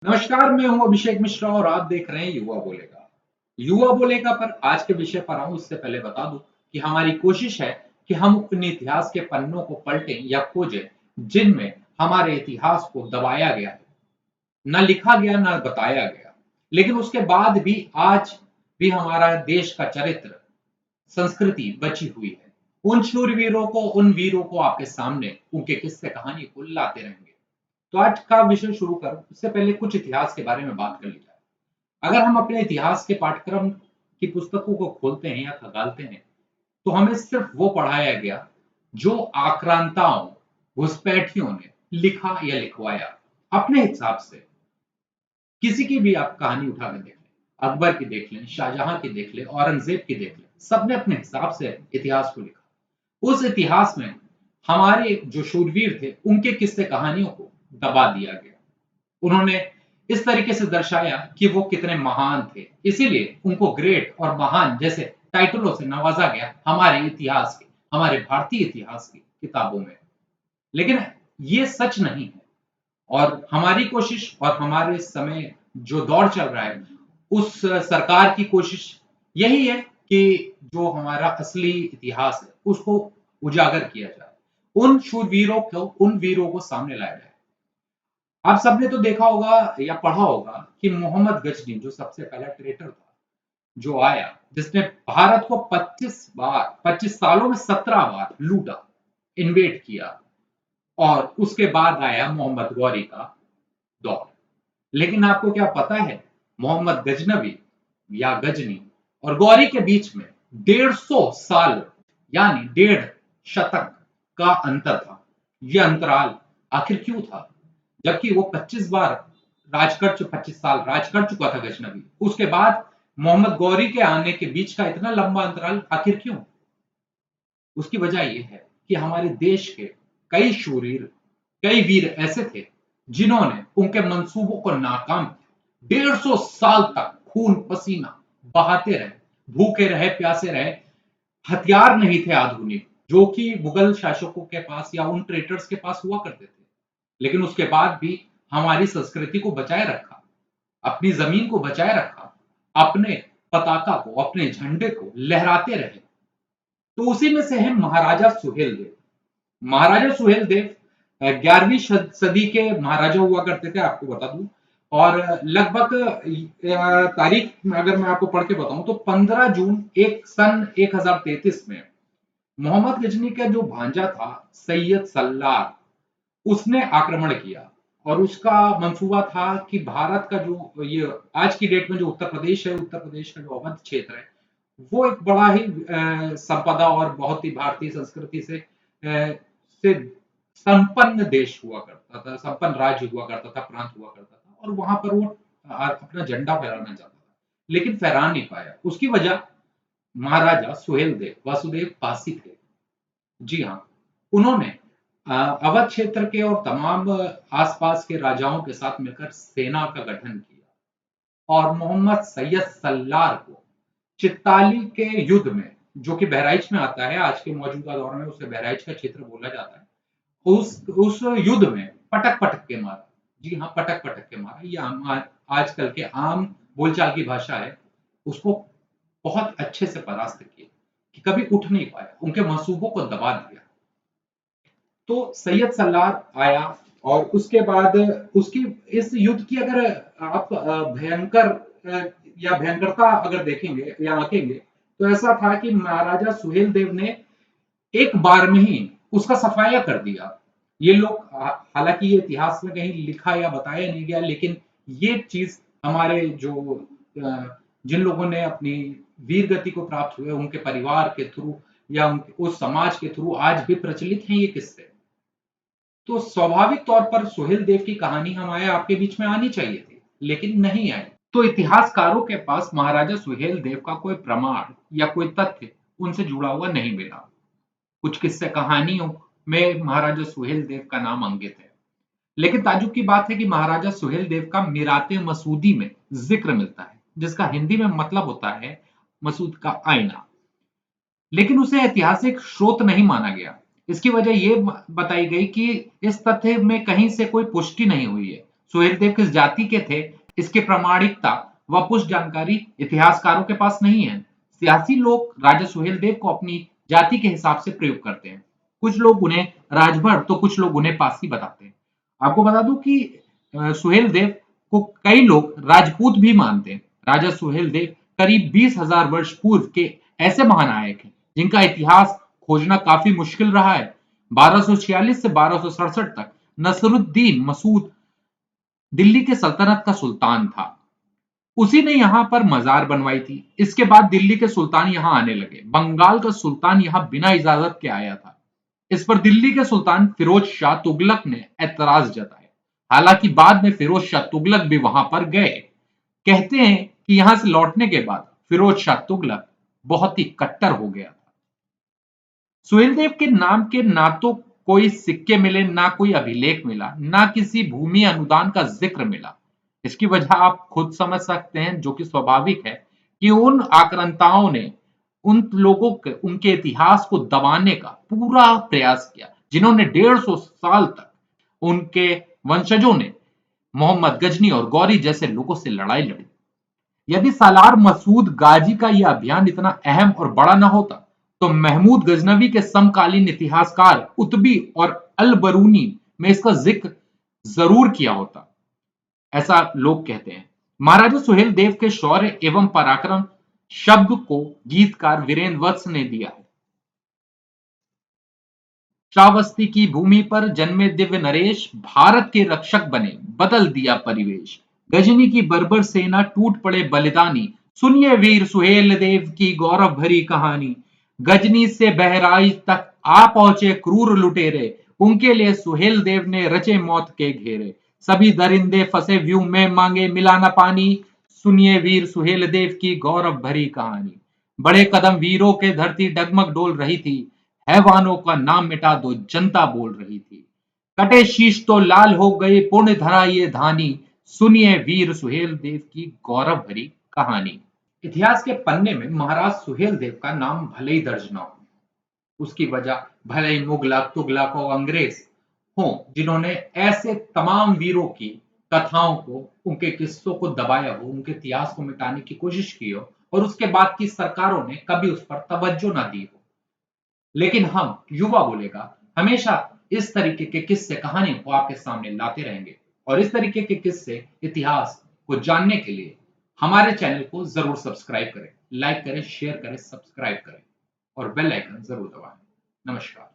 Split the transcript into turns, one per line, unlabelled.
नमस्कार, मैं हूं अभिषेक मिश्रा और आप देख रहे हैं युवा बोलेगा। युवा बोलेगा पर आज के विषय पर आऊं उससे पहले बता दूं कि हमारी कोशिश है कि हम अपने इतिहास के पन्नों को पलटें या खोजें जिनमें हमारे इतिहास को दबाया गया है, न लिखा गया न बताया गया। लेकिन उसके बाद भी आज भी हमारा देश का चरित्र, संस्कृति बची हुई है। उन शूरवीरों को, उन वीरों को आपके सामने उनके किस्से कहानी को लाते रहेंगे। तो आज का विषय शुरू करूं उससे पहले कुछ इतिहास के बारे में बात कर ली जाए। अगर हम अपने इतिहास के पाठ्यक्रम की पुस्तकों को खोलते हैं या खंगालते हैं, तो हमें सिर्फ वो पढ़ाया गया जो आक्रांताओं, घुसपैठियों ने लिखा या लिखवाया अपने हिसाब से। किसी की भी आप कहानी उठा के देख लें, अकबर की देख लें, शाहजहां की देख लें, औरंगजेब की देख लें, सबने अपने हिसाब से इतिहास को लिखा। उस इतिहास में हमारे जो शूरवीर थे उनके किस्से कहानियों को दबा दिया गया। उन्होंने इस तरीके से दर्शाया कि वो कितने महान थे, इसीलिए उनको ग्रेट और महान जैसे टाइटलों से नवाजा गया हमारे इतिहास के, हमारे भारतीय इतिहास की किताबों में। लेकिन ये सच नहीं है और हमारी कोशिश और हमारे समय जो दौर चल रहा है, उस सरकार की कोशिश यही है कि जो हमारा असली इतिहास है उसको उजागर किया जाए, उन शूरवीरों को, उन वीरों को सामने लाया जाए। आप सबने तो देखा होगा या पढ़ा होगा कि मोहम्मद गजनी जो सबसे पहला ट्रेटर था, जो आया, जिसने भारत को 25 सालों में 17 बार लूटा, इन्वेड किया, और उसके बाद आया मोहम्मद गौरी का दौर। लेकिन आपको क्या पता है, मोहम्मद गजनवी या गजनी और गौरी के बीच में 150 साल यानी 1.5 शतक का अंतर था। यह अंतराल आखिर क्यों था? जबकि वो 25 साल राज कर चुका था गजनवी, उसके बाद मोहम्मद गौरी के आने के बीच का इतना लंबा अंतराल आखिर क्यों? उसकी वजह यह है कि हमारे देश के कई शूरवीर, कई वीर ऐसे थे जिन्होंने उनके मंसूबों को नाकाम किया। 150 साल तक खून पसीना बहाते रहे, भूखे रहे, प्यासे रहे। हथियार नहीं थे आधुनिक जो कि मुगल शासकों के पास या उन ट्रेटर्स के पास हुआ करते थे। लेकिन उसके बाद भी हमारी संस्कृति को बचाए रखा, अपनी जमीन को बचाए रखा, अपने पताका को, अपने झंडे को लहराते रहे। तो उसी में से है महाराजा सुहेलदेव। महाराजा सुहेलदेव 11वीं सदी के महाराजा हुआ करते थे, आपको बता दूं। और लगभग तारीख अगर मैं आपको पढ़ के बताऊं तो 15 जून एक सन 1033 में मोहम्मद गजनी का जो भांजा था सैयद सल्लार, उसने आक्रमण किया। और उसका मंसूबा था कि भारत का जो ये आज की डेट में जो उत्तर प्रदेश है, उत्तर प्रदेश का जो अवध क्षेत्र है, वो एक बड़ा ही संपदा और बहुत ही भारतीय संस्कृति से संपन्न देश हुआ करता था, संपन्न राज्य हुआ करता था, प्रांत हुआ करता था, और वहां पर वो अपना झंडा फहराना चाहता था, लेकिन फहरा नहीं पाया। उसकी वजह महाराजा सुहेलदेव वासुदेव पासी थे। जी हाँ, उन्होंने अवध क्षेत्र के और तमाम आसपास के राजाओं के साथ मिलकर सेना का गठन किया और मोहम्मद सैयद सल्लार को चित्ताली के युद्ध में, जो कि बहराइच में आता है, आज के मौजूदा दौर में उसे बहराइच का क्षेत्र बोला जाता है, उस युद्ध में पटक पटक के मारा। जी हाँ, पटक पटक के मारा। ये आजकल के आम बोलचाल की भाषा है। उसको बहुत अच्छे से परास्त किया कि कभी उठ नहीं पाया, उनके मंसूबों को दबा दिया। तो सैयद सल्लार आया और उसके बाद उसकी इस युद्ध की अगर आप भयंकर या भयंकरता अगर देखेंगे या आंकेंगे, तो ऐसा था कि महाराजा सुहेलदेव ने एक बार में ही उसका सफाया कर दिया। ये लोग हालांकि ये इतिहास में कहीं लिखा या बताया नहीं गया, लेकिन ये चीज हमारे जो जिन लोगों ने अपनी वीर गति को प्राप्त हुए उनके परिवार के थ्रू या उनके उस समाज के थ्रू आज भी प्रचलित हैं ये किस्से। तो स्वाभाविक तौर पर सुहेलदेव की कहानी हमारे आपके बीच में आनी चाहिए थी, लेकिन नहीं आई। तो इतिहासकारों के पास महाराजा सुहेलदेव का कोई प्रमाण या कोई तथ्य उनसे जुड़ा हुआ नहीं मिला। कुछ किस्से कहानियों में महाराजा सुहेलदेव का नाम अंकित है, लेकिन ताज्जुब की बात है कि महाराजा सुहेलदेव का मीराते मसूदी में जिक्र मिलता है, जिसका हिंदी में मतलब होता है मसूद का आईना। लेकिन उसे ऐतिहासिक स्रोत नहीं माना गया। इसकी वजह यह बताई गई कि इस तथ्य में कहीं से कोई पुष्टि नहीं हुई है। सुहेलदेव किस जाति के थे, इसकी प्रामाणिकता व पुष्ट जानकारी इतिहासकारों के पास नहीं है। सियासी लोग राजा सुहेलदेव को अपनी जाति के हिसाब से प्रयोग करते हैं। कुछ लोग उन्हें राजभर तो कुछ लोग उन्हें पासी बताते हैं। आपको बता दूं कि सुहेलदेव को कई लोग राजपूत भी मानते हैं। राजा सुहेलदेव करीब 20,000 वर्ष पूर्व के ऐसे महानायक हैं जिनका इतिहास खोजना काफी मुश्किल रहा है। 1246 से 1267 तक नसरुद्दीन मसूद दिल्ली के सल्तनत का सुल्तान था। उसी ने यहाँ पर मजार बनवाई थी। इसके बाद दिल्ली के सुल्तान यहाँ आने लगे। बंगाल का सुल्तान यहाँ बिना इजाजत के आया था। इस पर दिल्ली के सुल्तान फिरोज शाह तुगलक ने ऐतराज जताया। हालांकि बाद में फिरोज शाह तुगलक भी वहां पर गए। कहते हैं कि यहां से लौटने के बाद फिरोज शाह तुगलक बहुत ही कट्टर हो गया था। सुहेलदेव के नाम के ना तो कोई सिक्के मिले, ना कोई अभिलेख मिला, ना किसी भूमि अनुदान का जिक्र मिला। इसकी वजह आप खुद समझ सकते हैं, जो कि स्वाभाविक है कि उन आक्रांताओं ने उन लोगों के उनके इतिहास को दबाने का पूरा प्रयास किया, जिन्होंने 150 साल तक उनके वंशजों ने मोहम्मद गजनी और गौरी जैसे लोगों से लड़ाई लड़ी। यदि सालार मसूद गाजी का यह अभियान इतना अहम और बड़ा न होता, तो महमूद गजनवी के समकालीन इतिहासकार उतबी और अल बरूनी में इसका जिक्र जरूर किया होता, ऐसा लोग कहते हैं। महाराजा सुहेल देव के शौर्य एवं पराक्रम शब्द को गीतकार वीरेंद्र वत्स ने दिया है। श्रावस्ती की भूमि पर जन्मे दिव्य नरेश, भारत के रक्षक बने, बदल दिया परिवेश। गजनी की बर्बर सेना, टूट पड़े बलिदानी, सुनिए वीर सुहेल देव की गौरव भरी कहानी। गजनी से बहराइच तक आ पहुंचे क्रूर लुटेरे, उनके लिए सुहेल देव ने रचे मौत के घेरे। सभी दरिंदे फंसे व्यू में, मांगे मिला न पानी, सुनिए वीर सुहेल देव की गौरव भरी कहानी। बड़े कदम वीरों के, धरती डगमग डोल रही थी, हैवानों का नाम मिटा दो, जनता बोल रही थी। कटे शीश तो लाल हो गए, पुण्य धरा ये धानी, सुनिए वीर सुहेल देव की गौरव भरी कहानी। इतिहास के पन्ने में महाराज सुहेल देव का नाम भले ही दर्ज न हो, उसकी वजह भले ही मुगलक, तुगलक और अंग्रेज हों, जिन्होंने ऐसे तमाम वीरों की कथाओं को, उनके किस्सों को दबाया हो, उनके इतिहास को मिटाने की कोशिश की हो, और उसके बाद की सरकारों ने कभी उस पर तवज्जो ना दी हो। लेकिन हम युवा बोलेगा हमेशा इस तरीके के किस्से, कहानी को आपके सामने लाते रहेंगे। और इस तरीके के किस्से, इतिहास को जानने के लिए हमारे चैनल को जरूर सब्सक्राइब करें, लाइक करें, शेयर करें, सब्सक्राइब करें और बेल आइकन जरूर दबाएं। नमस्कार।